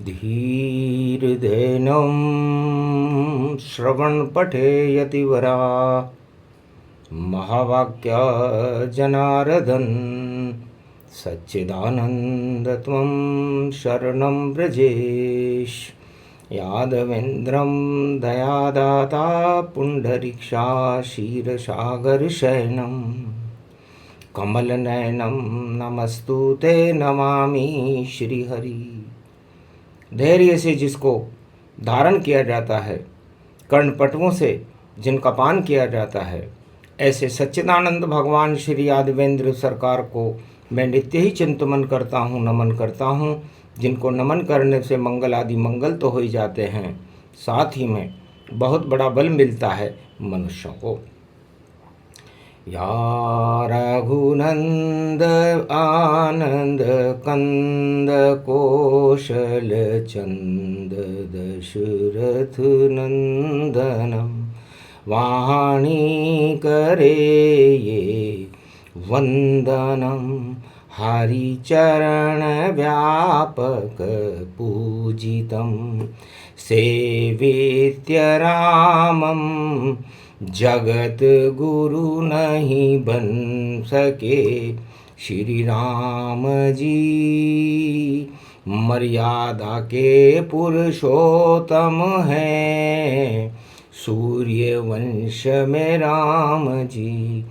धीर्धेनं श्रवणपठेयतिवरा महावाक्यजनार्दन सच्चिदानन्दत्वं शरणं व्रजेश। यादवेन्द्रं दयादाता पुण्डरीक्षा क्षीरसागरशयनं कमलनयनं नमस्तुते नमामि श्रीहरि। धैर्य से जिसको धारण किया जाता है, कर्णपटुओं से जिनका पान किया जाता है, ऐसे सच्चिदानंद भगवान श्री यादवेंद्र सरकार को मैं नित्य ही चिंतन करता हूँ, नमन करता हूँ। जिनको नमन करने से मंगल आदि मंगल तो हो ही जाते हैं, साथ ही में बहुत बड़ा बल मिलता है मनुष्यों को। या रघुनंद आनंद कंद कौशल चंद दशरथ नंदनम वाणी करे ये वंदनम हरिचरण व्यापक पूजितम सेवित्य रामम जगत गुरु नहीं बन सके श्री राम जी। मर्यादा के पुरुषोत्तम हैं सूर्य वंश में राम जी।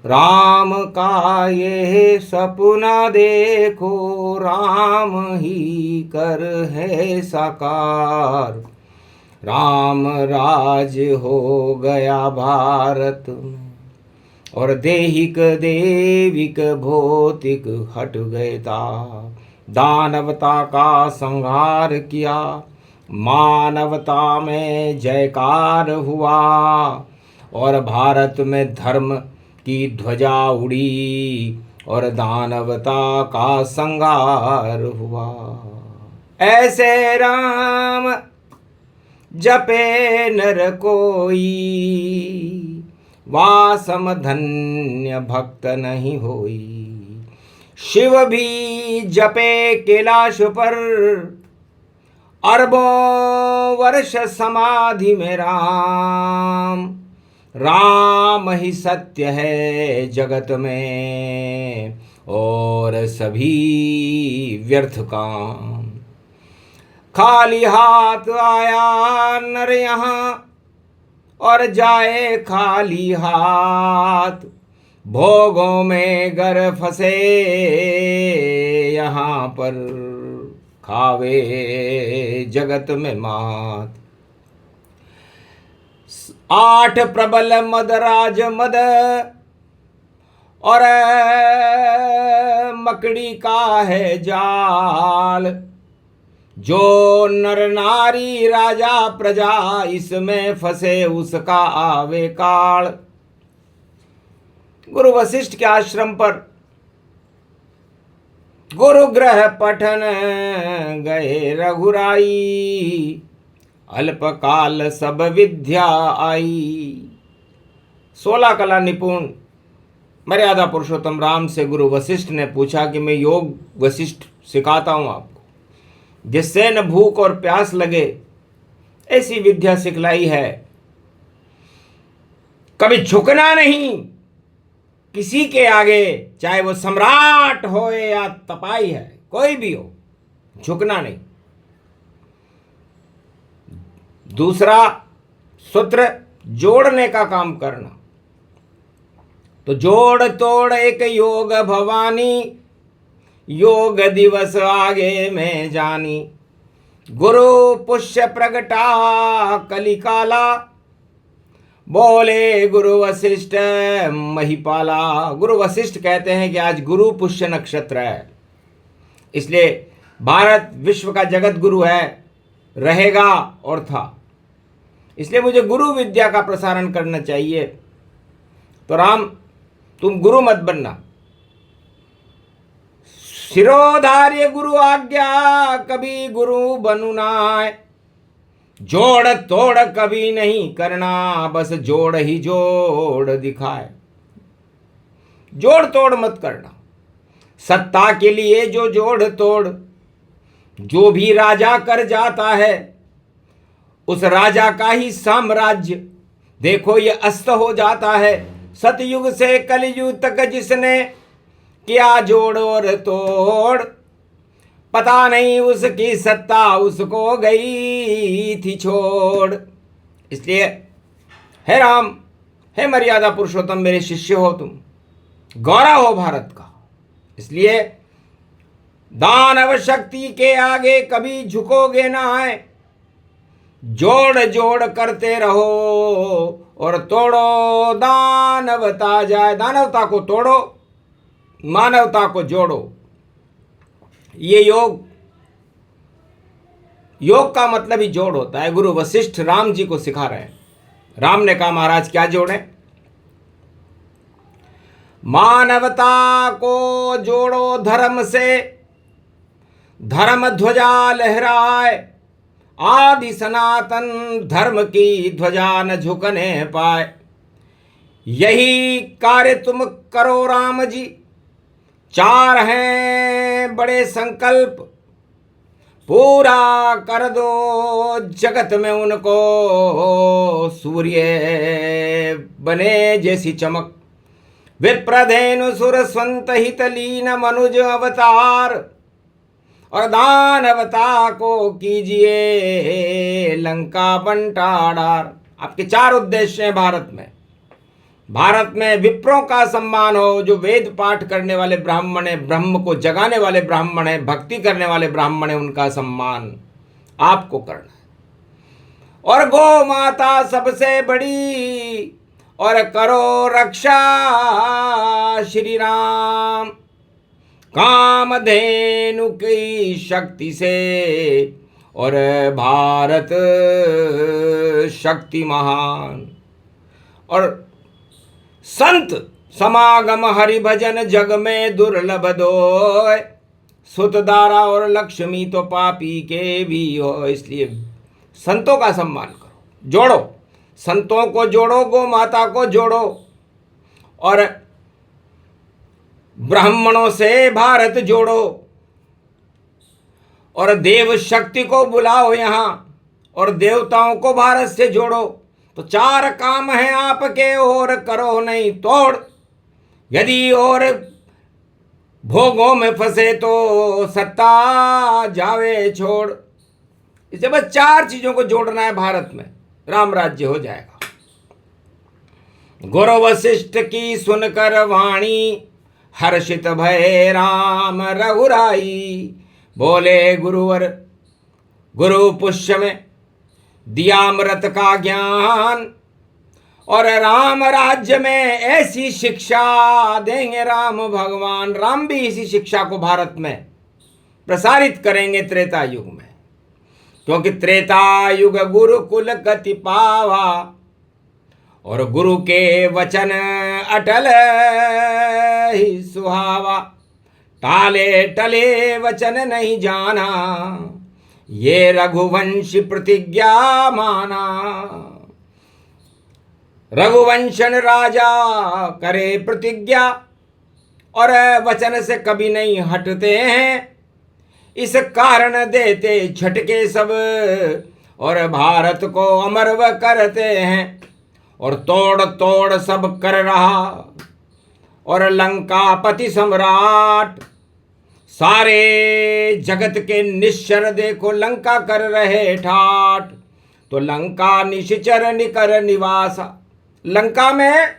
राम का ये सपना देखो, राम ही कर है साकार। राम राज हो गया भारत में और देहिक देविक भौतिक हट गए ता। दानवता का संहार किया, मानवता में जयकार हुआ और भारत में धर्म की ध्वजा उड़ी और दानवता का संहार हुआ। ऐसे राम जपे नर कोई, वासम धन्य भक्त नहीं होई। शिव भी जपे कैलाश पर, अरबों वर्ष समाधि में राम। राम ही सत्य है जगत में और सभी व्यर्थ काम। खाली हाथ आया नर यहाँ और जाए खाली हाथ। भोगों में गर फंसे यहाँ पर, खावे जगत में मात। 8 प्रबल मदराज मद और मकड़ी का है जाल। जो नर नारी राजा प्रजा इसमें फंसे उसका आवे काल। गुरु वशिष्ठ के आश्रम पर गुरु ग्रह पठन गए रघुराई। अल्पकाल सब विद्या आई। 16 कला निपुण मर्यादा पुरुषोत्तम राम से गुरु वशिष्ठ ने पूछा कि मैं योग वशिष्ठ सिखाता हूं आपको, जिससे न भूख और प्यास लगे, ऐसी विद्या सिखलाई है। कभी झुकना नहीं किसी के आगे, चाहे वो सम्राट हो या तपाई है, कोई भी हो, झुकना नहीं। दूसरा सूत्र, जोड़ने का काम करना। तो जोड़ तोड़ एक योग भवानी, योग दिवस आगे में जानी। गुरु पुष्य प्रगटा कलिकाला, बोले गुरु वशिष्ठ महिपाला। गुरु वशिष्ठ कहते हैं कि आज गुरु पुष्य नक्षत्र है, इसलिए भारत विश्व का जगत गुरु है, रहेगा और था। इसलिए मुझे गुरु विद्या का प्रसारण करना चाहिए। तो राम तुम गुरु मत बनना, शिरोधार्य गुरु आज्ञा, कभी गुरु बनू नाय। जोड़ तोड़ कभी नहीं करना, बस जोड़ ही जोड़ दिखाए। जोड़ तोड़ मत करना। सत्ता के लिए जो जोड़ तोड़, जो भी राजा कर जाता है उस राजा का ही साम्राज्य देखो ये अस्त हो जाता है। सतयुग से कलयुग तक जिसने किया जोड़ और तोड़, पता नहीं उसकी सत्ता उसको गई थी छोड़। इसलिए हे राम, हे मर्यादा पुरुषोत्तम, मेरे शिष्य हो तुम, गौरव हो भारत का। इसलिए दानव शक्ति के आगे कभी झुकोगे ना है, जोड़ जोड़ करते रहो और तोड़ो दानवता जाए। दानवता को तोड़ो, मानवता को जोड़ो। ये योग का मतलब ही जोड़ होता है। गुरु वशिष्ठ राम जी को सिखा रहे हैं। राम ने कहा महाराज क्या जोड़ें? मानवता को जोड़ो धर्म से, धर्म ध्वजा लहराए, आदि सनातन धर्म की ध्वजा न झुकने पाए। यही कार्य तुम करो राम जी, चार हैं बड़े संकल्प, पूरा कर दो जगत में उनको, सूर्य बने जैसी चमक। विप्रधेनु सुर स्वंत हित लीन मनुज अवतार, और दानवता को कीजिए लंका बंटाडार। आपके चार उद्देश्य हैं भारत में। भारत में विप्रों का सम्मान हो, जो वेद पाठ करने वाले ब्राह्मण हैं, ब्रह्म को जगाने वाले ब्राह्मण हैं, भक्ति करने वाले ब्राह्मण हैं, उनका सम्मान आपको करना है। और गौ माता सबसे बड़ी, और करो रक्षा श्री राम, कामधेनु की शक्ति से, और भारत शक्ति महान। और संत समागम हरि भजन जग में दुर्लभ दोय, सुतदारा और लक्ष्मी तो पापी के भी हो। इसलिए संतों का सम्मान करो, जोड़ो, संतों को जोड़ो, गो माता को जोड़ो, और ब्राह्मणों से भारत जोड़ो, और देव शक्ति को बुलाओ यहाँ, और देवताओं को भारत से जोड़ो। तो चार काम हैं आपके, और करो नहीं तोड़। यदि और भोगों में फंसे तो सत्ता जावे छोड़। इसे बस चार चीजों को जोड़ना है, भारत में राम राज्य हो जाएगा। गुरु वशिष्ठ की सुनकर वाणी, हर्षित भय राम रघुराई। बोले गुरुवर, गुरु पुष्य में दिया अमृत का ज्ञान, और राम राज्य में ऐसी शिक्षा देंगे राम भगवान। राम भी इसी शिक्षा को भारत में प्रसारित करेंगे त्रेता युग में, क्योंकि त्रेता युग गुरुकुल गति पावा, और गुरु के वचन अटल ही सुहावा। टाले टले वचन नहीं जाना, ये रघुवंशी प्रतिज्ञा माना। रघुवंशन राजा करे प्रतिज्ञा, और वचन से कभी नहीं हटते हैं। इस कारण देते झटके सब, और भारत को अमरव करते हैं। और तोड़ तोड़ सब कर रहा, और लंकापति सम्राट, सारे जगत के निश्चर देखो लंका कर रहे ठाट। तो लंका निश्चर निकर निवासा, लंका में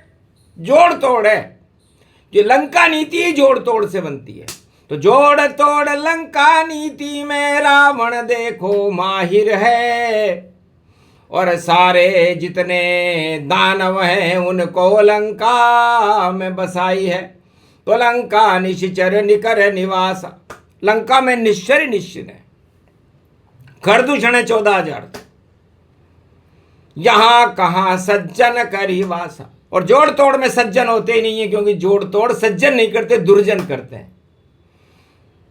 जोड़ तोड़ है। ये लंका नीति ही जोड़ तोड़ से बनती है। तो जोड़ तोड़ लंका नीति में रावण देखो माहिर है, और सारे जितने दानव हैं उनको लंका में बसाई है। तो लंका निश्चर निकर निवास, लंका में निश्चर निश्चित है। खरदूषण है 14,000, यहां कहां सज्जन करी वासा। और जोड़ तोड़ में सज्जन होते ही नहीं है, क्योंकि जोड़ तोड़ सज्जन नहीं करते, दुर्जन करते हैं।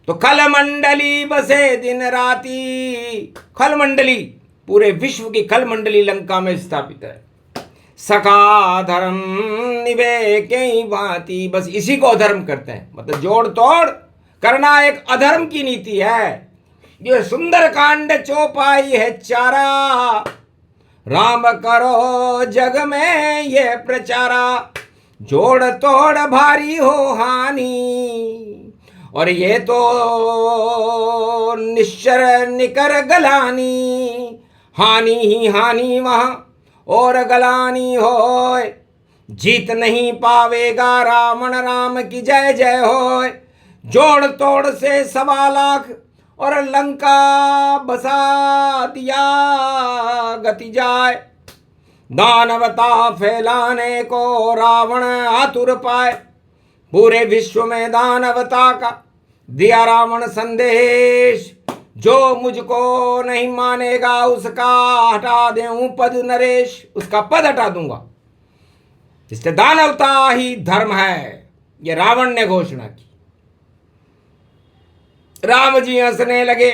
तो खल मंडली बसे दिन राती, खल मंडली पूरे विश्व की खल मंडली लंका में स्थापित है। सखा धर्म निभे कई भांति, बस इसी को अधर्म करते हैं। मतलब जोड़ तोड़ करना एक अधर्म की नीति है। ये सुंदर कांड चौपाई है चारा, राम करो जग में ये प्रचारा। जोड़ तोड़ भारी हो हानि, और ये तो निश्चर निकर गलानी। हानि ही हानि वहां और गलानी होय, जीत नहीं पावेगा रावण, राम की जय जय होय। जोड़ तोड़ से 1.25 लाख और लंका बसा दिया गति जाए। दानवता फैलाने को रावण आतुर पाए, पूरे विश्व में दानवता का दिया रावण संदेश। जो मुझको नहीं मानेगा उसका हटा दूं पद नरेश, उसका पद हटा दूंगा। इससे दानवता ही धर्म है, ये रावण ने घोषणा की। राम जी हंसने लगे।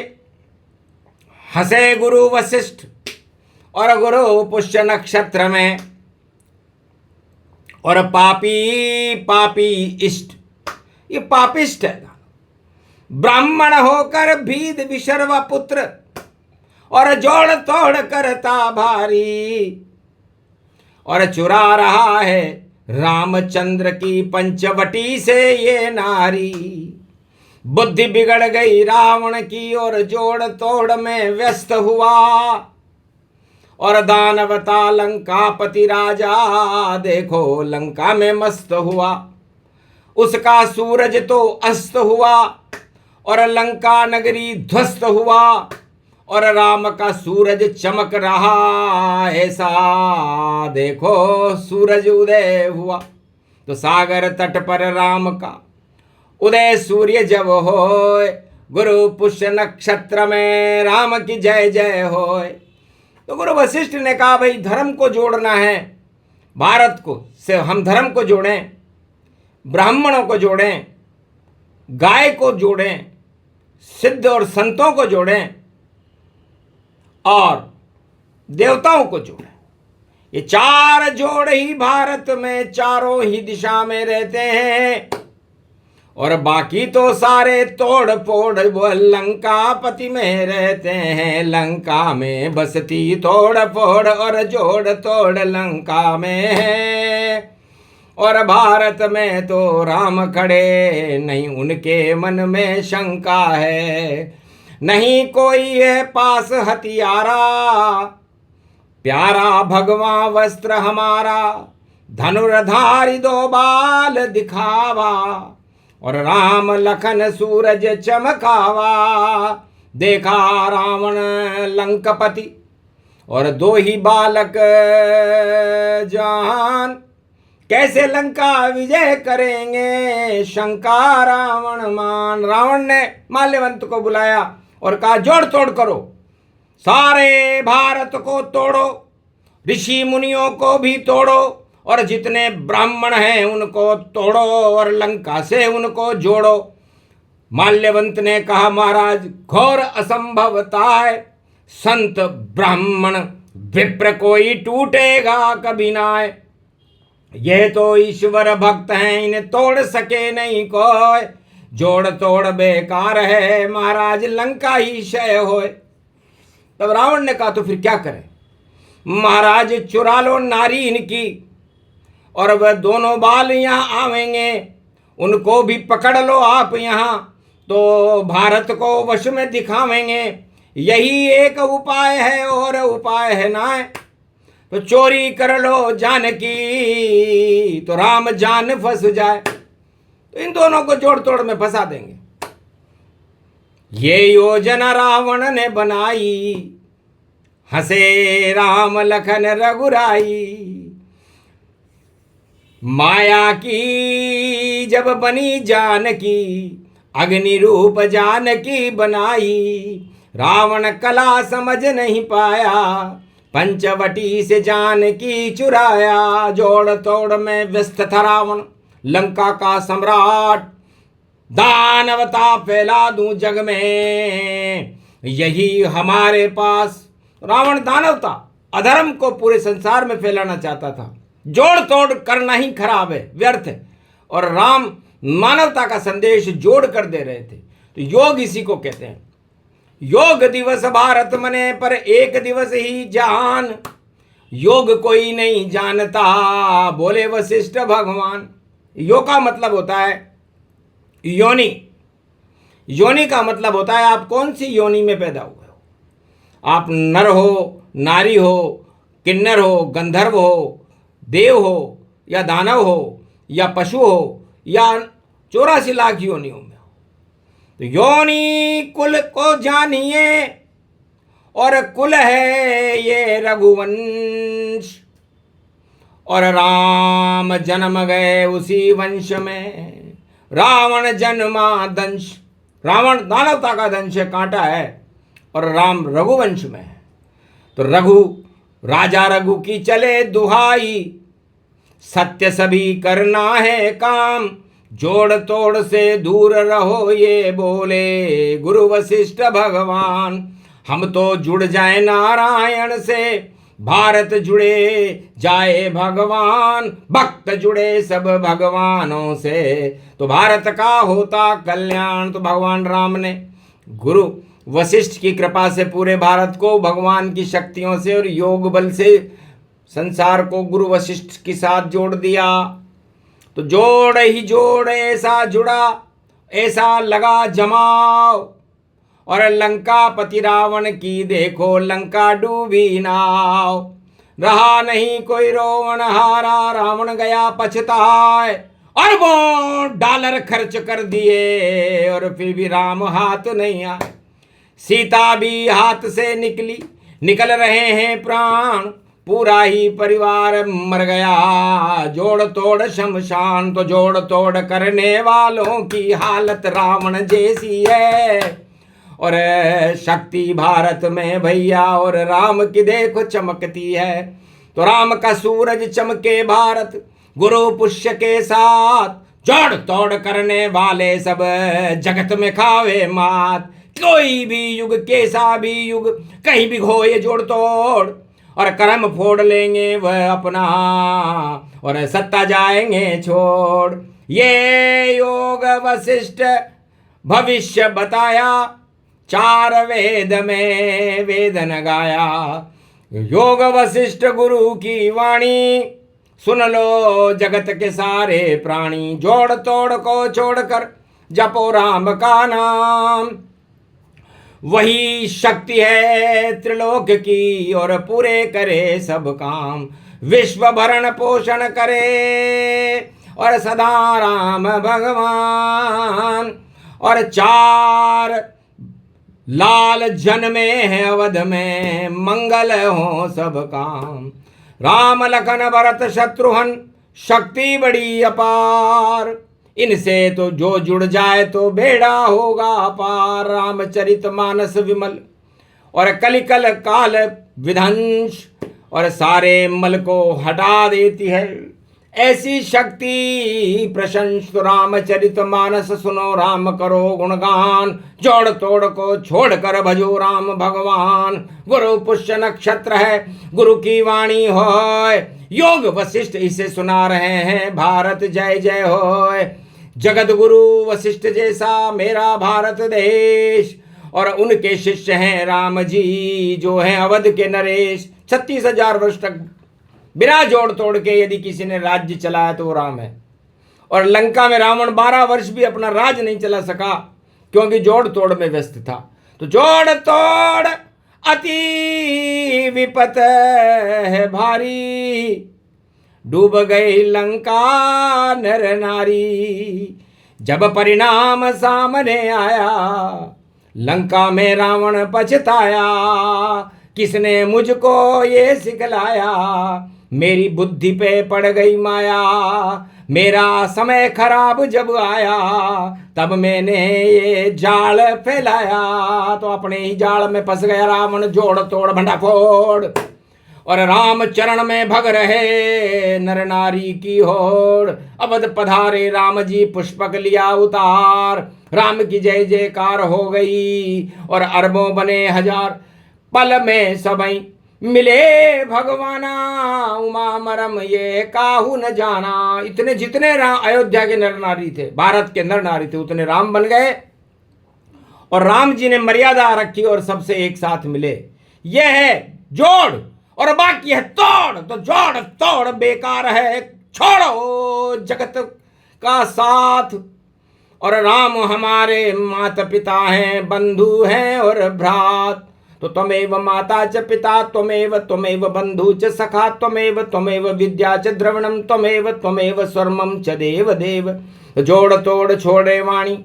हंसे गुरु वशिष्ठ और गुरु पुष्य नक्षत्र में, और पापी पापी इष्ट, ये पापिष्ट है। ब्राह्मण होकर भीद विशर्व पुत्र, और जोड़ तोड़ करता भारी, और चुरा रहा है रामचंद्र की पंचवटी से ये नारी। बुद्धि बिगड़ गई रावण की और जोड़ तोड़ में व्यस्त हुआ, और दानवता लंकापति राजा देखो लंका में मस्त हुआ। उसका सूरज तो अस्त हुआ और लंका नगरी ध्वस्त हुआ, और राम का सूरज चमक रहा ऐसा देखो सूरज उदय हुआ। तो सागर तट पर राम का उदय सूर्य जब होय, गुरु पुष्य नक्षत्र में राम की जय जय होय। तो गुरु वशिष्ठ ने कहा भाई धर्म को जोड़ना है, भारत को से हम धर्म को जोड़ें, ब्राह्मणों को जोड़ें, गाय को जोड़ें, सिद्ध और संतों को जोड़ें, और देवताओं को जोड़ें। ये 4 जोड़ ही भारत में चारों ही दिशा में रहते हैं, और बाकी तो सारे तोड़ फोड़ वो लंकापति में रहते हैं। लंका में बसती तोड़ फोड़ और जोड़ तोड़ लंका में है, और भारत में तो राम खड़े नहीं उनके मन में शंका है। नहीं कोई है पास हथियारा, प्यारा भगवान वस्त्र हमारा, धनुर्धारी 2 बाल दिखावा, और राम लखन सूरज चमकावा। देखा रावण लंकापति और 2 ही बालक जान, कैसे लंका विजय करेंगे शंका रावण मान। रावण ने माल्यवंत को बुलाया और कहा जोड़ तोड़ करो, सारे भारत को तोड़ो, ऋषि मुनियों को भी तोड़ो, और जितने ब्राह्मण हैं उनको तोड़ो, और लंका से उनको जोड़ो। माल्यवंत ने कहा महाराज घोर असंभवता है, संत ब्राह्मण विप्र कोई टूटेगा कभी ना आए। यह तो ईश्वर भक्त हैं, इन्हें तोड़ सके नहीं कोई। जोड़ तोड़ बेकार है महाराज, लंका ही क्षय होए। तब रावण ने कहा तो फिर क्या करें महाराज, चुरा लो नारी इनकी, और वह 2 बाल यहाँ आवेंगे, उनको भी पकड़ लो आप यहाँ, तो भारत को वश में दिखावेंगे। यही एक उपाय है और उपाय है ना। तो चोरी कर लो जानकी, तो राम जान फंस जाए। तो इन दोनों को जोड़ तोड़ में फंसा देंगे। ये योजना रावण ने बनाई, हंसे राम लखन रघुराई। माया की जब बनी जानकी, अग्नि रूप जानकी बनाई। रावण कला समझ नहीं पाया, पंचवटी से जानकी चुराया। जोड़ तोड़ में व्यस्त था रावण, लंका का सम्राट। दानवता फैला दूं जग में, यही हमारे पास। रावण दानवता अधर्म को पूरे संसार में फैलाना चाहता था। जोड़ तोड़ करना ही खराब है, व्यर्थ है, और राम मानवता का संदेश जोड़ कर दे रहे थे। तो योग इसी को कहते हैं। योग दिवस भारत मने पर एक दिवस ही जहान, योग कोई नहीं जानता बोले वशिष्ठ भगवान। योग का मतलब होता है योनि। योनि का मतलब होता है आप कौन सी योनि में पैदा हुए हो। आप नर हो, नारी हो, किन्नर हो, गंधर्व हो, देव हो या दानव हो या पशु हो या 84 लाख योनियों में हो। तो योनि कुल को जानिए और कुल है ये रघुवंश, और राम जन्म गए उसी वंश में, रावण जन्मा दंश। रावण दानवता का दंश है, कांटा है, और राम रघुवंश में है। तो रघु, राजा रघु की चले दुहाई, सत्य सभी करना है काम, जोड़ तोड़ से दूर रहो ये बोले गुरु वशिष्ठ भगवान। हम तो जुड़ जाए नारायण से, भारत जुड़े जाए भगवान, भक्त जुड़े सब भगवानों से, तो भारत का होता कल्याण। तो भगवान राम ने गुरु वशिष्ठ की कृपा से पूरे भारत को भगवान की शक्तियों से और योग बल से संसार को गुरु वशिष्ठ के साथ जोड़ दिया। तो जोड़ ही जोड़ ऐसा जुड़ा, ऐसा लगा जमाओ, और लंका पति रावण की देखो लंका डूबी नाव। रहा नहीं कोई रोवण हारा, रावण गया पछताए, अरबों डॉलर खर्च कर दिए और फिर भी राम हाथ नहीं आए। सीता भी हाथ से निकल रहे हैं प्राण, पूरा ही परिवार मर गया, जोड़ तोड़ शमशान। तो जोड़ तोड़ करने वालों की हालत रावण जैसी है, और शक्ति भारत में भैया और राम की देखो चमकती है। तो राम का सूरज चमके भारत गुरु पुष्य के साथ, जोड़ तोड़ करने वाले सब जगत में खावे मात। कोई भी युग कैसा भी युग कहीं भी हो ये जोड़ तोड़, और कर्म फोड़ लेंगे वह अपना, और सत्ता जाएंगे छोड़। ये योग वशिष्ठ भविष्य बताया, 4 वेद में वेदन गाया। योग वशिष्ठ गुरु की वाणी, सुन लो जगत के सारे प्राणी। जोड़ तोड़ को छोड़कर जपो राम का नाम, वही शक्ति है त्रिलोक की और पूरे करे सब काम। विश्व भरण पोषण करे और सदा राम भगवान, और 4 लाल जन्मे हैं अवध में, मंगल हो सब काम। राम लखन भरत शत्रुघ्न, शक्ति बड़ी अपार, इनसे तो जो जुड़ जाए तो बेड़ा होगा पार। रामचरित मानस विमल और कलिकल काल विध्वंस, और सारे मल को हटा देती है ऐसी शक्ति प्रशंस। रामचरित मानस सुनो राम करो गुणगान, जोड़ तोड़ को छोड़कर भजो राम भगवान। गुरु पुष्य नक्षत्र है गुरु की वाणी होय, योग वशिष्ठ इसे सुना रहे हैं भारत जय जय होय। जगत गुरु वशिष्ठ जैसा मेरा भारत देश, और उनके शिष्य हैं राम जी जो हैं अवध के नरेश। 36,000 वर्ष तक बिना जोड़ तोड़ के यदि किसी ने राज्य चलाया तो वो राम है। और लंका में रावण 12 वर्ष भी अपना राज नहीं चला सका क्योंकि जोड़ तोड़ में व्यस्त था। तो जोड़ तोड़ अति विपत है भारी, डूब गई लंका नर नारी। जब परिणाम सामने आया लंका में रावण पछताया, किसने मुझको ये सिखलाया, मेरी बुद्धि पे पड़ गई माया। मेरा समय खराब जब आया तब मैंने ये जाल फैलाया। तो अपने ही जाल में फंस गया रावण, जोड़ तोड़ भंडाफोड़। और राम चरण में भग रहे नर नारी की होड़। अवध पधारे राम जी पुष्पक लिया उतार, राम की जय जयकार हो गई और अरबों बने हजार। पल में सबई मिले भगवाना, उमा मरम ये काहू न जाना। इतने जितने अयोध्या के नर नारी थे, भारत के नर नारी थे, उतने राम बन गए और राम जी ने मर्यादा रखी और सबसे एक साथ मिले। यह है जोड़ और बाकी है तोड़। तो जोड़ तोड़ बेकार है, छोड़ो जगत का साथ। और राम हमारे माता पिता हैं, बंधु हैं और भ्रात। तो त्वमेव माता च पिता त्वमेव बंधु च सखा त्वमेव विद्या च द्रविणम त्वमेव स्वर्मम च देव देव। तो जोड़ तोड़ छोड़े वाणी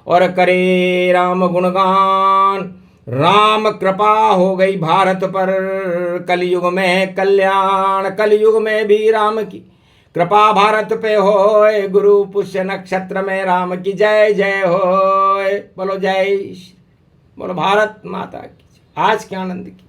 और करे राम गुणगान। राम कृपा हो गई भारत पर, कलयुग में कल्याण। कलयुग में भी राम की कृपा भारत पे होए, गुरु पुष्य नक्षत्र में राम की जय जय होए। बोलो जय, बोलो भारत माता की। आज के आनंद की।